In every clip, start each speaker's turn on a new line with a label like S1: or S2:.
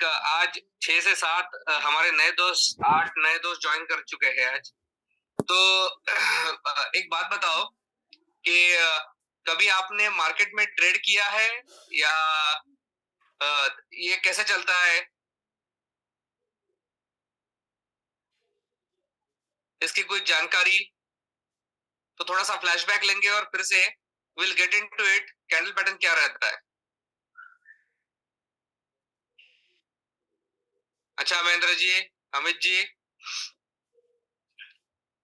S1: आज 6 से 7 हमारे नए दोस्त 8 नए दोस्त ज्वाइन कर चुके हैं आज। तो एक बात बताओ कि कभी आपने मार्केट में ट्रेड किया है या ये कैसे चलता है? इसकी कोई जानकारी? तो थोड़ा सा फ्लैशबैक लेंगे और फिर से will get into it. Candle pattern क्या रहता है? अच्छा Mahendra ji, Amit ji,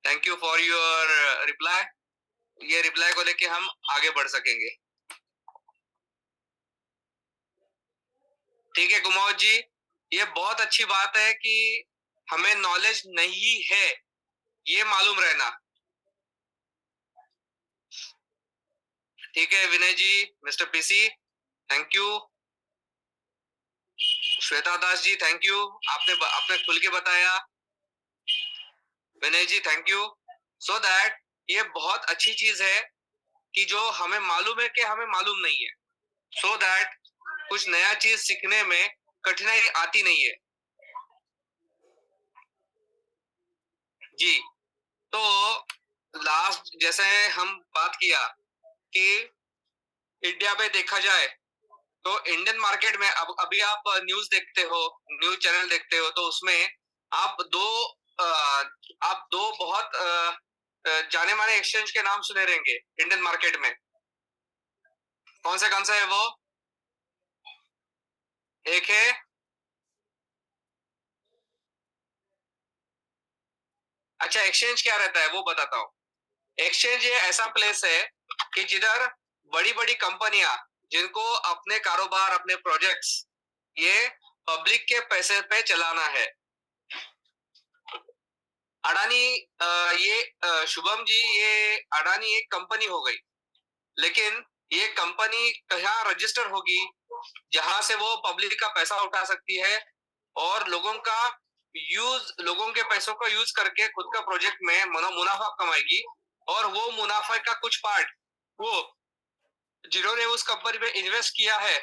S1: thank you for your reply. ये रिप्लाई को लेके हम आगे बढ़ सकेंगे। ठीक है कुमार जी, ये बहुत अच्छी बात है कि हमें नॉलेज नहीं है ये मालूम रहना। ठीक है Vinay ji, mister PC, thank you. Shweta Das ji, thank you, आपने खुल के बताया। Vinay ji, thank you. So that ये बहुत अच्छी चीज है कि जो हमें मालूम है कि हमें मालूम नहीं है, सो दैट कुछ नया चीज सीखने में कठिनाई आती नहीं है। जी, तो लास्ट जैसे हम बात किया कि इंडिया में देखा जाए तो इंडियन मार्केट में अब अभी आप न्यूज देखते हो, न्यूज चैनल देखते हो, तो उसमें आप दो बहुत जाने माने एक्सचेंज के नाम सुने रहेंगे इंडियन मार्केट में। कौन सा है वो? एक है, अच्छा एक्सचेंज क्या रहता है वो बताता हूँ। एक्सचेंज ये ऐसा प्लेस है कि जिधर बड़ी बड़ी कंपनियां जिनको अपने कारोबार अपने प्रोजेक्ट्स ये पब्लिक के पैसे पे चलाना है। अडानी शुभम जी, ये अडानी एक कंपनी हो गई, लेकिन ये कंपनी कहाँ रजिस्टर होगी? जहां से वो पब्लिक का पैसा उठा सकती है और लोगों के पैसों का यूज करके खुद का प्रोजेक्ट में मुनाफा कमाएगी। और वो मुनाफा का कुछ पार्ट वो जिन्होंने उस कंपनी में इन्वेस्ट किया है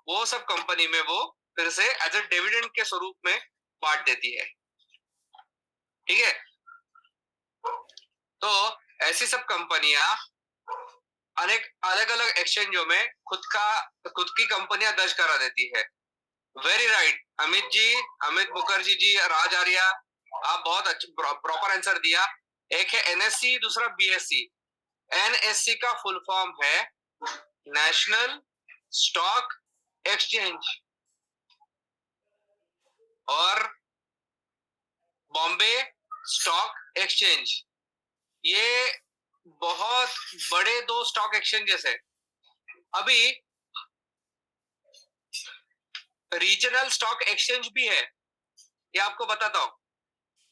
S1: वो सब कंपनी में वो फिर से एज ए डिविडेंड के स्वरूप में बांट देती है। ठीक है, तो ऐसी सब कंपनियां अनेक अलग अलग एक्सचेंजों में खुद की कंपनियां दर्ज करा देती है। वेरी राइट अमित जी, अमित मुखर्जी जी, राज आर्या, आप बहुत अच्छा प्रॉपर आंसर दिया। एक है एनएससी, दूसरा बीएससी। एनएससी का फुल फॉर्म है नेशनल स्टॉक एक्सचेंज और बॉम्बे स्टॉक एक्सचेंज। ये बहुत बड़े दो स्टॉक एक्सचेंजेस है। अभी रीजनल स्टॉक एक्सचेंज भी है, ये आपको बताता हूँ।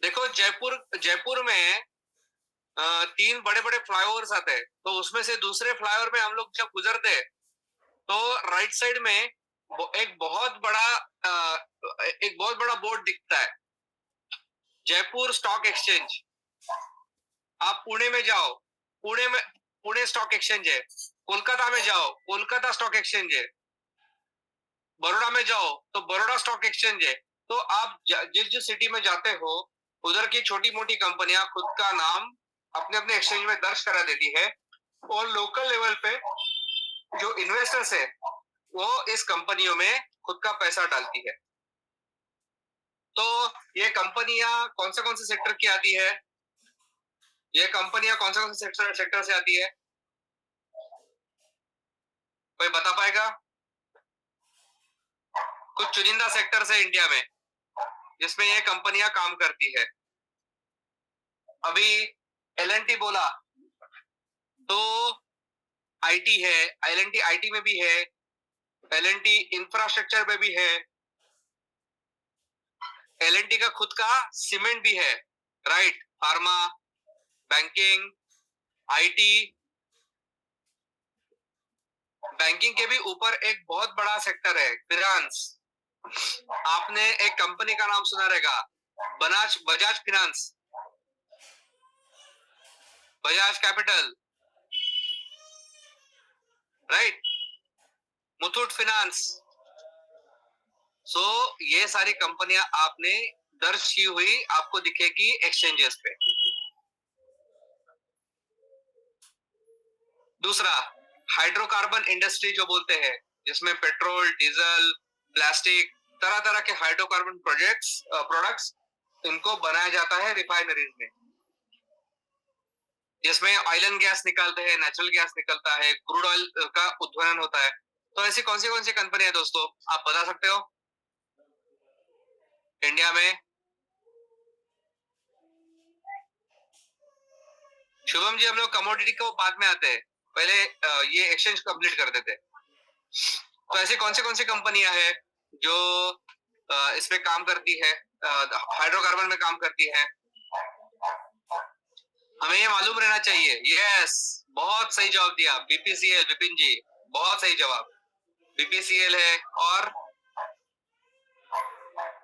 S1: देखो जयपुर में 3 बड़े बड़े फ्लाईओवर्स आते हैं, तो उसमें से दूसरे फ्लाईओवर में हम लोग जब गुजरते हैं तो राइट साइड में एक बहुत बड़ा बोर्ड दिखता है, जयपुर स्टॉक एक्सचेंज। आप पुणे में जाओ, पुणे स्टॉक एक्सचेंज है। कोलकाता में जाओ, कोलकाता स्टॉक एक्सचेंज है। बड़ौदा में जाओ तो बड़ौदा स्टॉक एक्सचेंज है। तो आप जिस सिटी में जाते हो उधर की छोटी मोटी कंपनियां खुद का नाम अपने अपने एक्सचेंज में दर्ज करा देती है और लोकल लेवल पे जो इन्वेस्टर्स है वो इस कंपनियों में खुद का पैसा डालती है। तो ये कंपनियां कौन से सेक्टर की आती है? ये कंपनियां कौन से सेक्टर से आती है? कोई बता पाएगा? कुछ चुनिंदा सेक्टर है इंडिया में जिसमें ये कंपनियां काम करती है। अभी एल बोला तो आईटी है, एल आईटी में भी है, एल इंफ्रास्ट्रक्चर में भी है, एल का खुद का सीमेंट भी है, right, pharma, banking, IT. Banking के भी ऊपर एक बहुत बड़ा सेक्टर है फाइनेंस। आपने एक कंपनी का नाम सुना रहेगा, Bajaj Finance, Bajaj Capital, right, Muthoot Finance. So ये सारी कंपनियां आपने दर्ज की हुई आपको दिखेगी एक्सचेंजेस पे। दूसरा, हाइड्रोकार्बन इंडस्ट्री जो बोलते हैं, जिसमें पेट्रोल, डीजल, प्लास्टिक, तरह तरह के हाइड्रोकार्बन प्रोडक्ट्स इनको बनाया जाता है रिफाइनरीज में, जिसमें ऑयल एंड गैस निकलते हैं, नेचुरल गैस निकलता है, क्रूड ऑयल का उत्खनन होता है। तो ऐसी कौन सी कंपनी है दोस्तों, आप बता सकते हो इंडिया में? शुभम जी, हम लोग कमोडिटी को बाद में आते हैं, पहले ये एक्सचेंज कंप्लीट कर देते हैं। तो ऐसी कौन सी कंपनियां हैं जो इस पे काम करती है, हाइड्रोकार्बन में काम करती है? हमें ये मालूम रहना चाहिए। यस, बहुत सही जवाब दिया बीपीसीएल, विपिन जी, बहुत सही जवाब। बीपीसीएल है, और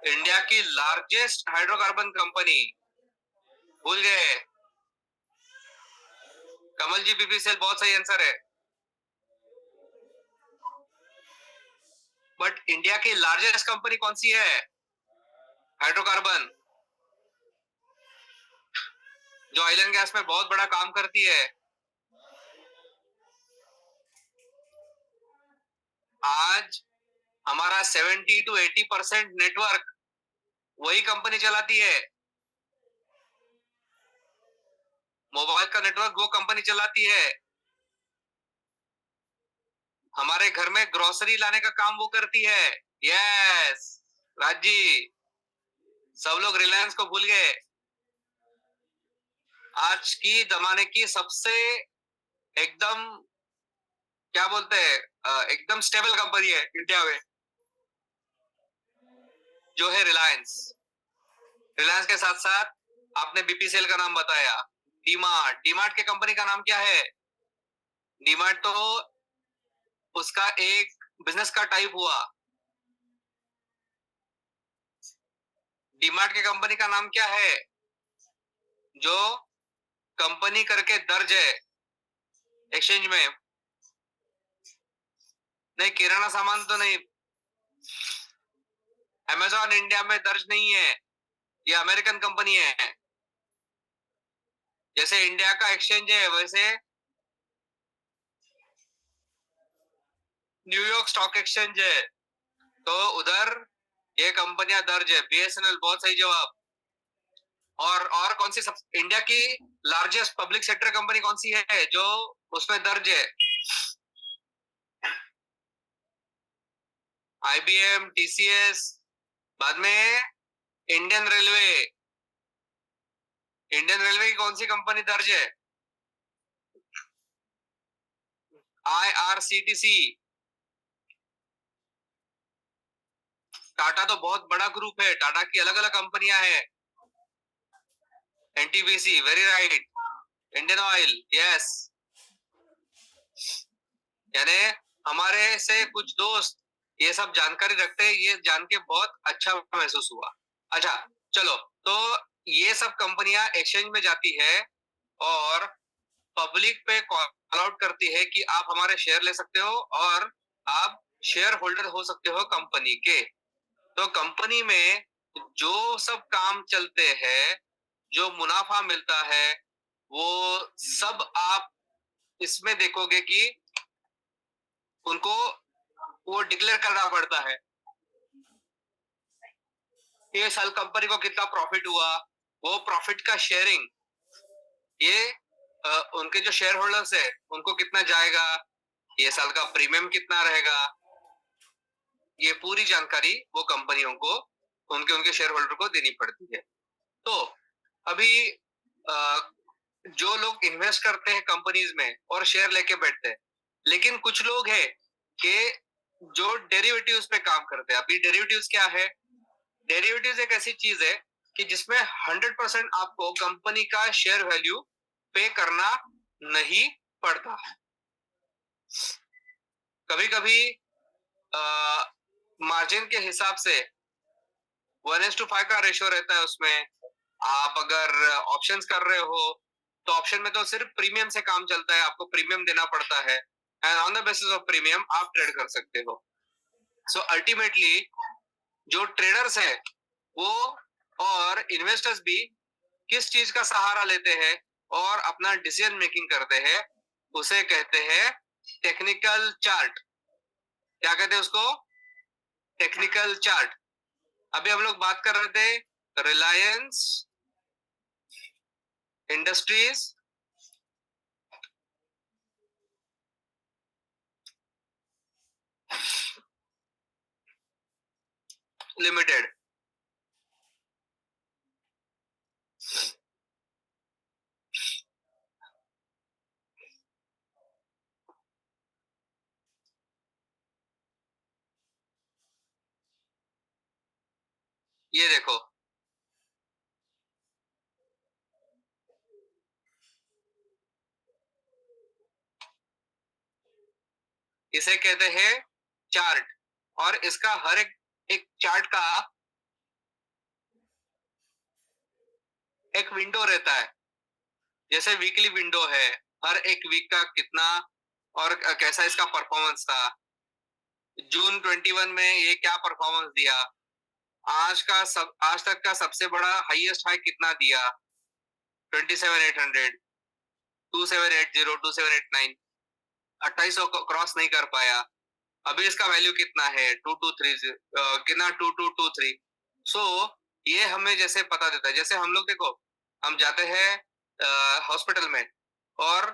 S1: इंडिया की लार्जेस्ट हाइड्रोकार्बन कंपनी, भूल गए? कमल जी, बीपीसीएल बहुत सही आंसर है। बट इंडिया की लार्जेस्ट कंपनी कौन सी है हाइड्रोकार्बन, जो ऑयल एंड गैस में बहुत बड़ा काम करती है? आज हमारा 70 to 80% नेटवर्क वही कंपनी चलाती है। मोबाइल का नेटवर्क वो कंपनी चलाती है। हमारे घर में ग्रोसरी लाने का काम वो करती है। यस राजी, सब लोग रिलायंस को भूल गए। आज की जमाने की सबसे एकदम, क्या बोलते हैं, एकदम स्टेबल कंपनी है इंडिया में, जो है रिलायंस। रिलायंस के साथ साथ आपने बीपीसीएल का नाम बताया, डीमार्ट। डीमार्ट के कंपनी का नाम क्या है? डीमार्ट तो उसका एक बिजनेस का टाइप हुआ। डीमार्ट के कंपनी का नाम क्या है जो कंपनी करके दर्ज है एक्सचेंज में? नहीं, किराना सामान तो नहीं, अमेजॉन इंडिया में दर्ज नहीं है, ये अमेरिकन कंपनी है। जैसे इंडिया का एक्सचेंज है, वैसे न्यूयॉर्क स्टॉक एक्सचेंज है, तो उधर ये कंपनियां दर्ज है। बीएसएनएल, बहुत सही जवाब। और कौन सी सब इंडिया की लार्जेस्ट पब्लिक सेक्टर कंपनी कौन सी है जो उसमें दर्ज है? आईबीएम, टीसीएस, बाद में इंडियन रेलवे। इंडियन रेलवे की कौन सी कंपनी दर्ज है? आईआरसीटीसी। टाटा तो बहुत बड़ा ग्रुप है, टाटा की अलग अलग कंपनियां हैं। NTPC, very right. Indian oil, yes. यानी हमारे से कुछ दोस्त ये सब जानकारी रखते हैं, ये जान के बहुत अच्छा महसूस हुआ। अच्छा, चलो, तो ये सब कंपनियां एक्सचेंज में जाती है और पब्लिक पे कॉल आउट करती है कि आप हमारे शेयर ले सकते हो और आप शेयर होल्डर हो सकते हो कंपनी के। तो कंपनी में जो सब काम चलते हैं, जो मुनाफा मिलता है, वो सब आप इसमें देखोगे कि उनको वो डिक्लेयर करना पड़ता है। ये साल कंपनी को कितना प्रॉफिट हुआ, वो प्रॉफिट का शेयरिंग, ये उनके जो शेयर होल्डर्स है उनको कितना जाएगा, ये साल का प्रीमियम कितना रहेगा, ये पूरी जानकारी वो कंपनियों को, उनके उनके शेयर होल्डर को देनी पड़ती है। तो अभी जो लोग इन्वेस्ट करते हैं कंपनीज में और शेयर लेके बैठते हैं, लेकिन कुछ लोग हैं कि जो डेरिवेटिव्स पे काम करते हैं। अभी डेरिवेटिव्स क्या है? डेरिवेटिव्स एक ऐसी चीज है कि जिसमें 100% आपको कंपनी का शेयर वैल्यू पे करना नहीं पड़ता। कभी कभी मार्जिन के हिसाब से 1:5 का रेशियो रहता है उसमें। आप अगर ऑप्शंस कर रहे हो तो ऑप्शन में तो सिर्फ प्रीमियम से काम चलता है, आपको प्रीमियम देना पड़ता है, and on the basis of premium आप ट्रेड कर सकते हो। सो अल्टीमेटली जो ट्रेडर्स है वो और इन्वेस्टर्स भी किस चीज का सहारा लेते हैं और अपना डिसीजन मेकिंग करते हैं, उसे कहते हैं टेक्निकल चार्ट। क्या कहते हैं उसको? Technical chart. अभी हम लोग बात कर रहे थे रिलायंस इंडस्ट्रीज लिमिटेड। ये देखो, इसे कहते हैं चार्ट। और इसका हर एक चार्ट का एक विंडो रहता है। जैसे वीकली विंडो है, हर एक वीक का कितना और कैसा इसका परफॉर्मेंस था। जून 21 में ये क्या परफॉर्मेंस दिया, आज तक का सबसे बड़ा हाईएस्ट हाई कितना दिया, 27,800, 2780, 2789, 2800 क्रॉस नहीं कर पाया। अभी इसका वैल्यू कितना है, 2230, कितना 2223। सो ये हमें जैसे पता देता है, जैसे हम लोग देखो, हम जाते हैं हॉस्पिटल में और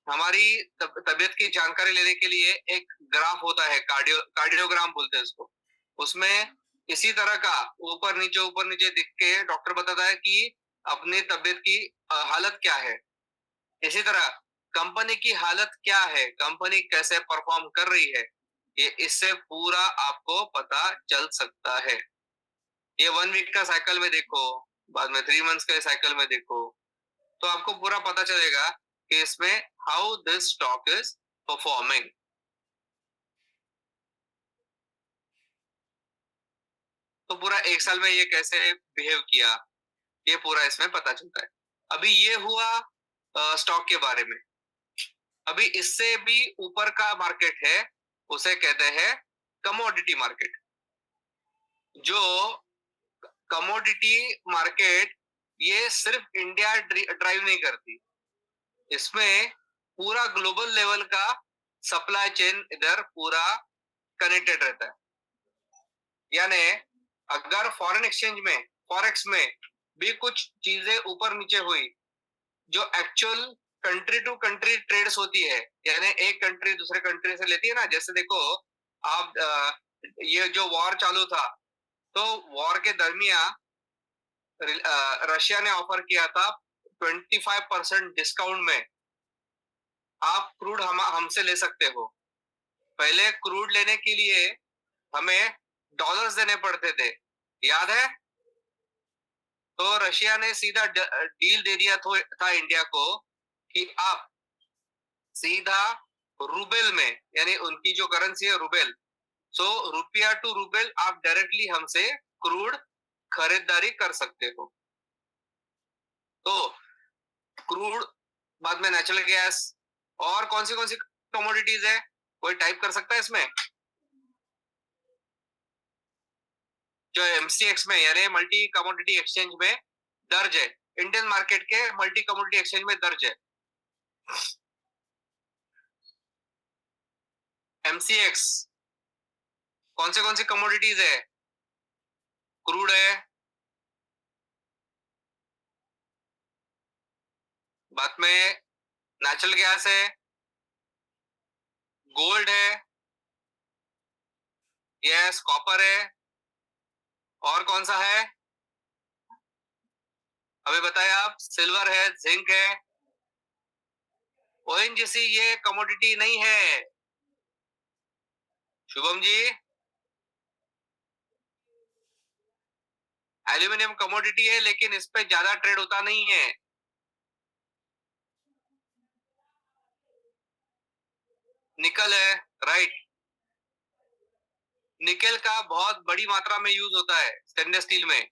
S1: हमारी तबीयत की जानकारी लेने के लिए एक ग्राफ होता है, कार्डियोग्राम बोलते हैं उसको। उसमें इसी तरह का ऊपर नीचे दिख के डॉक्टर बताता है कि अपनी तबीयत की हालत क्या है। इसी तरह कंपनी की हालत क्या है, कंपनी कैसे परफॉर्म कर रही है, ये इससे पूरा आपको पता चल सकता है। ये 1 वीक का साइकिल में देखो, बाद में 3 मंथ्स के साइकिल में देखो, तो आपको पूरा पता चलेगा कि इसमें how this stock is performing. तो पूरा एक साल में ये कैसे बिहेव किया, ये पूरा इसमें पता चलता है। अभी ये हुआ स्टॉक के बारे में। अभी इससे भी ऊपर का मार्केट है, उसे कहते हैं कमोडिटी मार्केट। जो कमोडिटी मार्केट ये सिर्फ इंडिया ड्राइव नहीं करती, इसमें पूरा ग्लोबल लेवल का सप्लाई चेन इधर पूरा कनेक्टेड रहता है। यानी अगर फॉरेन एक्सचेंज में, फॉरेक्स में भी कुछ चीजें ऊपर नीचे हुई, जो actual country to country trades होती है, यानी एक कंट्री दूसरे कंट्री से लेती है ना। जैसे देखो आप, ये जो वॉर चालू था, तो वॉर के दरमियान रशिया ने ऑफर किया था 25% डिस्काउंट में आप क्रूड हमसे ले सकते हो। पहले क्रूड लेने के लिए हमें डॉलर्स देने पड़ते थे, याद है? तो रशिया ने सीधा डील दे दिया था इंडिया को कि आप सीधा रूबेल में, यानी उनकी जो करेंसी है रूबेल, सो रुपया टू रूबेल आप डायरेक्टली हमसे क्रूड खरीदारी कर सकते हो। तो क्रूड, बाद में नेचुरल गैस, और कौन सी कमोडिटीज है, कोई टाइप कर सकता है इसमें? जो एमसीएक्स में, यानी मल्टी कमोडिटी एक्सचेंज में दर्ज है, इंडियन मार्केट के मल्टी कमोडिटी एक्सचेंज में दर्ज है। एमसीएक्स कौन सी कमोडिटीज है? क्रूड है, बाद में नेचुरल गैस है, गोल्ड है, यस कॉपर है, और कौन सा है अभी बताए आप? सिल्वर है, जिंक है। ओएनजीसी ये कमोडिटी नहीं है शुभम जी। एल्यूमिनियम कमोडिटी है, लेकिन इस पे ज्यादा ट्रेड होता नहीं है। निकल है, राइट। निकेल का बहुत बड़ी मात्रा में यूज होता है स्टेनलेस स्टील में,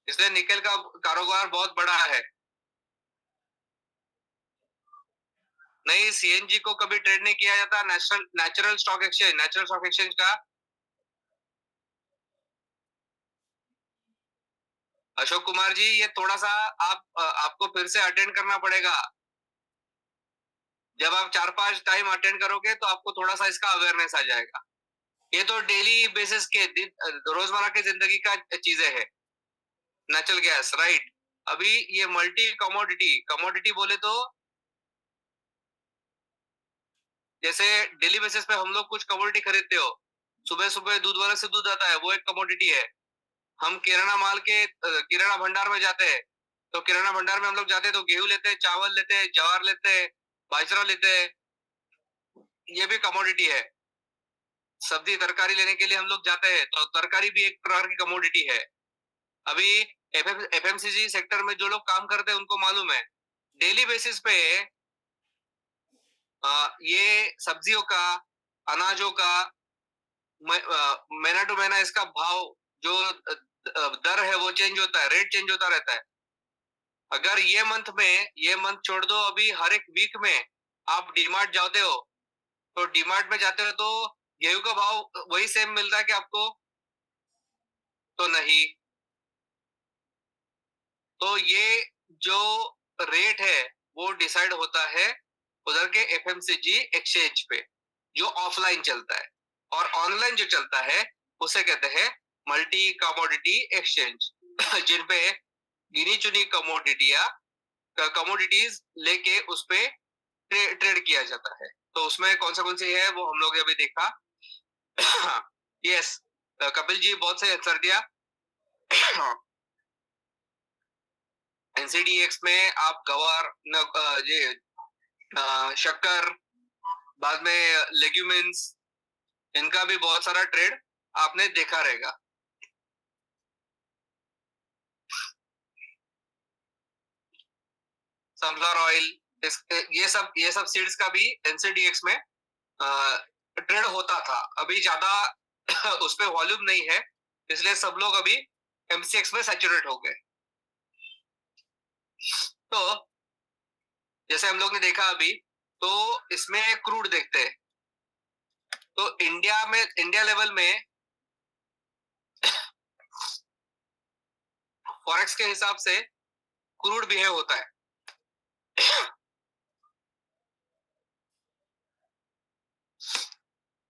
S1: इसलिए निकेल का कारोबार बहुत बड़ा है। नहीं, सीएनजी को कभी ट्रेड नहीं किया जाता नेचुरल स्टॉक एक्सचेंज का। अशोक कुमार जी, ये थोड़ा सा आपको फिर से अटेंड करना पड़ेगा। जब आप 4-5 टाइम अटेंड करोगे तो आपको थोड़ा सा इसका अवेयरनेस आ जाएगा। ये तो डेली बेसिस के रोजमर्रा की जिंदगी का चीजें है। Natural gas, right. अभी ये मल्टी कमोडिटी कमोडिटी बोले तो जैसे डेली बेसिस पे हम लोग कुछ कमोडिटी खरीदते हो। सुबह सुबह दूध वाले से दूध आता है, वो एक कमोडिटी है। हम किराना माल के किराना भंडार में जाते हैं, तो किराना भंडार में हम लोग जाते हैं तो गेहूं लेते हैं, चावल लेते हैं, ज्वार लेते हैं, बाजरा लेते हैं। ये भी कमोडिटी है। सब्जी तरकारी लेने के लिए हम लोग जाते हैं, तो तरकारी भी एक प्रकार की कमोडिटी है। अभी एफएमसीजी सेक्टर में जो लोग काम करते हैं उनको मालूम है, डेली बेसिस पे ये सब्जियों का, अनाजों का महीना टू महीना इसका भाव जो दर है वो चेंज होता है, रेट चेंज होता रहता है। अगर ये मंथ छोड़ दो, अभी हर एक वीक में आप डीमार्ट जाते हो, तो डीमार्ट में जाते हो तो गेहूं का भाव वही सेम मिलता है कि आपको? तो नहीं। तो ये जो रेट है वो डिसाइड होता है उधर के एफएमसीजी एक्सचेंज पे, जो ऑफलाइन चलता है। और ऑनलाइन जो चलता है उसे कहते हैं मल्टी कमोडिटी एक्सचेंज जिन पे गिनी चुनी कमोडिटीज लेके उस पे ट्रेड किया जाता है। तो उसमें कौन सी है वो हम लोग अभी देखा। यस, कपिल जी बहुत सही आंसर दिया। एनसीडीएक्स में आप गवार ये शक्कर, बाद में लेग्यूमिन्स, इनका भी बहुत सारा ट्रेड आपने देखा रहेगा। सनफ्लावर ऑयल, ये सब सीड्स का भी एनसीडीएक्स में ट्रेड होता था। अभी ज्यादा उस पे वॉल्यूम नहीं है, इसलिए सब लोग अभी एमसीएक्स में सैचुरेट हो गए। तो जैसे हम लोग ने देखा अभी, तो इसमें क्रूड देखते हैं। तो इंडिया लेवल में फॉरेक्स के हिसाब से क्रूड बिहेव होता है।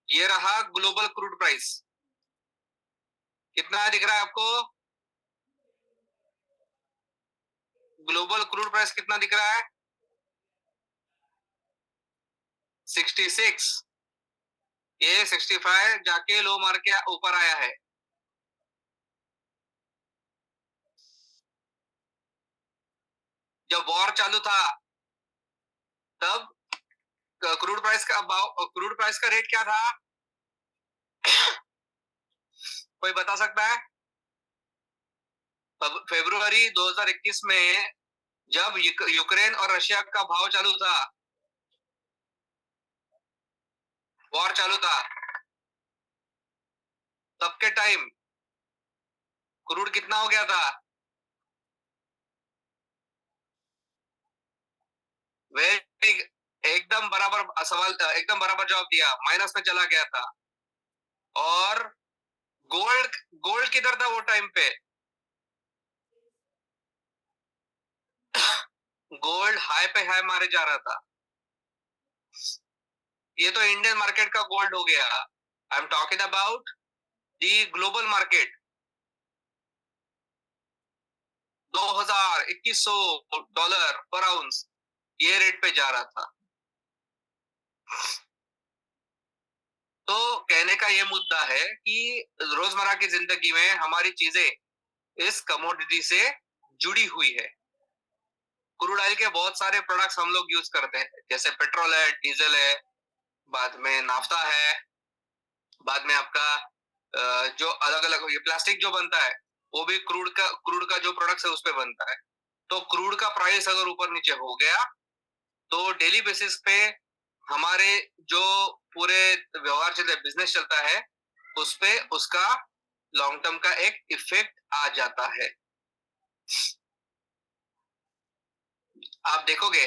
S1: ये रहा ग्लोबल क्रूड प्राइस। कितना दिख रहा है आपको? ग्लोबल क्रूड प्राइस कितना दिख रहा है? 66। ये 65 जाके लो मार के ऊपर आया है। जब वॉर चालू था तब क्रूड प्राइस का रेट क्या था? कोई बता सकता है? फरवरी 2021 में जब यूक्रेन और रशिया का भाव चालू था, वॉर चालू था, तब के टाइम क्रूड कितना हो गया था? वेरी, एकदम बराबर सवाल, एकदम बराबर जवाब दिया, माइनस में चला गया था। और गोल्ड गोल्ड किधर था वो टाइम पे? गोल्ड हाई पे हाई मारे जा रहा था। ये तो इंडियन मार्केट का गोल्ड हो गया। I am talking about the global market. 2000, 2100 dollar पर आउंस, ये रेट पे जा रहा था। तो कहने का ये मुद्दा है कि रोजमर्रा की जिंदगी में हमारी चीजें इस कमोडिटी से जुड़ी हुई है। क्रूड ऑयल के बहुत सारे प्रोडक्ट्स हम लोग यूज करते हैं, जैसे पेट्रोल है, डीजल है, बाद में नाफ्ता है, बाद में आपका जो अलग अलग ये प्लास्टिक जो बनता है वो भी क्रूड का जो प्रोडक्ट है उस पे बनता है। तो क्रूड का प्राइस अगर ऊपर नीचे हो गया तो डेली बेसिस पे हमारे जो पूरे व्यवहार चलते हैं, बिजनेस चलता है, उस पे उसका लॉन्ग टर्म का एक इफेक्ट आ जाता है। आप देखोगे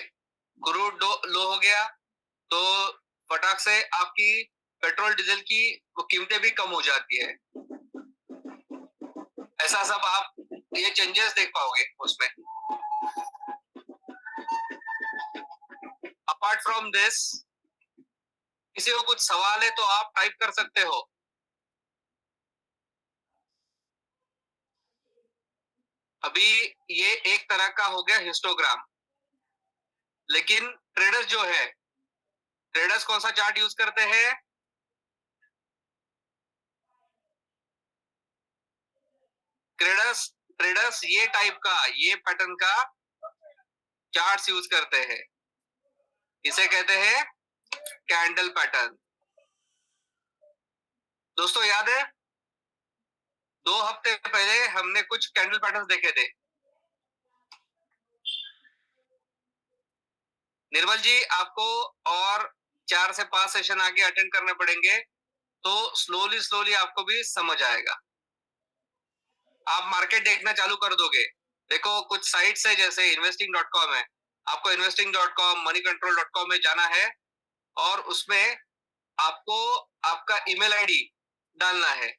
S1: क्रूड लो हो गया तो फटाक से आपकी पेट्रोल डीजल की कीमतें भी कम हो जाती है। ऐसा सब आप ये चेंजेस देख पाओगे उसमें। अपार्ट फ्रॉम दिस, किसी को कुछ सवाल है तो आप टाइप कर सकते हो। अभी ये एक तरह का हो गया हिस्टोग्राम, लेकिन ट्रेडर्स जो है, ट्रेडर्स कौन सा चार्ट यूज करते हैं? ट्रेडर्स ट्रेडर्स ये टाइप का, ये पैटर्न का चार्ट्स यूज करते हैं। इसे कहते हैं कैंडल पैटर्न। दोस्तों याद है 2 हफ्ते पहले हमने कुछ कैंडल पैटर्न्स देखे थे। निर्मल जी, आपको और 4 से 5 सेशन आगे अटेंड करने पड़ेंगे, तो स्लोली स्लोली आपको भी समझ आएगा। आप मार्केट देखना चालू कर दोगे। देखो कुछ साइट्स है जैसे investing.com है, आपको investing.com, moneycontrol.com में जाना है और उसमें आपको आपका ईमेल आईडी डालना है।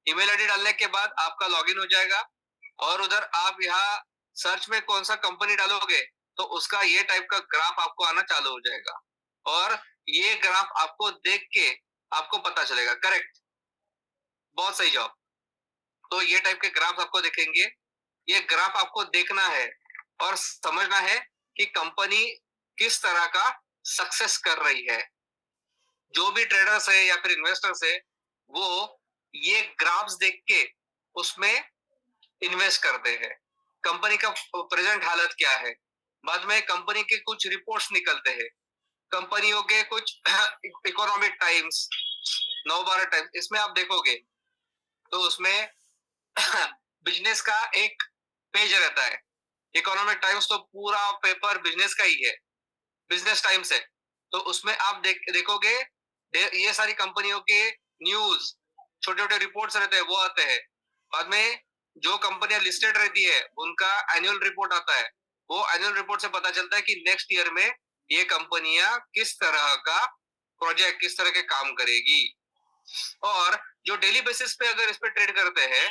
S1: ईमेल आईडी डालने के बाद आपका लॉगिन हो जाएगा और उधर आप यहाँ सर्च में कौन सा कंपनी डालोगे तो उसका ये टाइप का ग्राफ आपको आना चालू हो जाएगा और ये ग्राफ आपको देख के आपको पता चलेगा। करेक्ट, बहुत सही जवाब। तो ये टाइप के ग्राफ आपको दिखेंगे। ये ग्राफ आपको देखना है और समझना है कि कंपनी किस तरह का सक्सेस कर रही है। जो भी ट्रेडर्स है या फिर इन्वेस्टर्स है वो ये ग्राफ्स देख के उसमें इन्वेस्ट करते हैं। कंपनी का प्रेजेंट हालत क्या है, बाद में कंपनी के कुछ रिपोर्ट्स निकलते हैं, कंपनियों के कुछ इकोनॉमिक टाइम्स, 9-12 टाइम्स, इसमें आप देखोगे तो उसमें बिजनेस का एक पेज रहता है। इकोनॉमिक टाइम्स तो पूरा पेपर बिजनेस का ही है, बिजनेस टाइम्स है। तो उसमें आप देखोगे ये सारी कंपनियों के न्यूज, छोटे छोटे रिपोर्ट्स रहते हैं वो आते हैं। बाद में जो कंपनियां लिस्टेड रहती है उनका एनुअल रिपोर्ट आता है। वो एनुअल रिपोर्ट से पता चलता है कि नेक्स्ट ईयर में ये कंपनियां किस तरह का प्रोजेक्ट, किस तरह के काम करेगी। और जो डेली बेसिस पे अगर इस पे ट्रेड करते हैं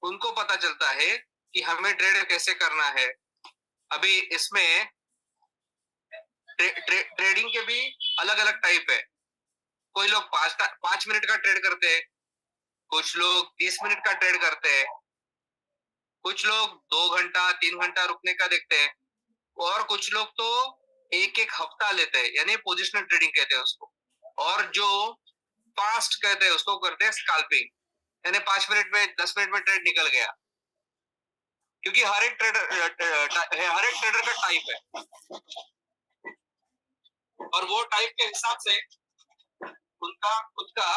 S1: उनको पता चलता है कि हमें ट्रेड कैसे करना है। अभी इसमें ट्रेडिंग के भी अलग अलग टाइप है। कोई लोग 5 मिनट का ट्रेड करते हैं, कुछ लोग 30 मिनट का ट्रेड करते हैं, कुछ लोग 2 घंटा 3 घंटा रुकने का देखते हैं और कुछ लोग तो एक एक हफ्ता लेते हैं, यानी पोजिशनल ट्रेडिंग कहते हैं उसको। और जो फास्ट कहते हैं उसको करते हैं स्कैल्पिंग, यानी 5 मिनट में 10 मिनट में ट्रेड निकल गया। क्योंकि हर एक ट्रेडर का टाइप है और वो टाइप के हिसाब से उनका खुद का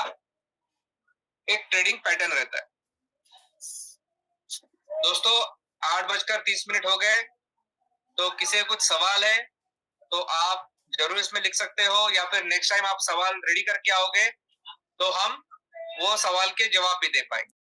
S1: एक ट्रेडिंग पैटर्न रहता है। दोस्तों 8:30 हो गए, तो किसी कुछ सवाल है तो आप जरूर इसमें लिख सकते हो या फिर नेक्स्ट टाइम आप सवाल रेडी करके आओगे तो हम वो सवाल के जवाब भी दे पाएंगे।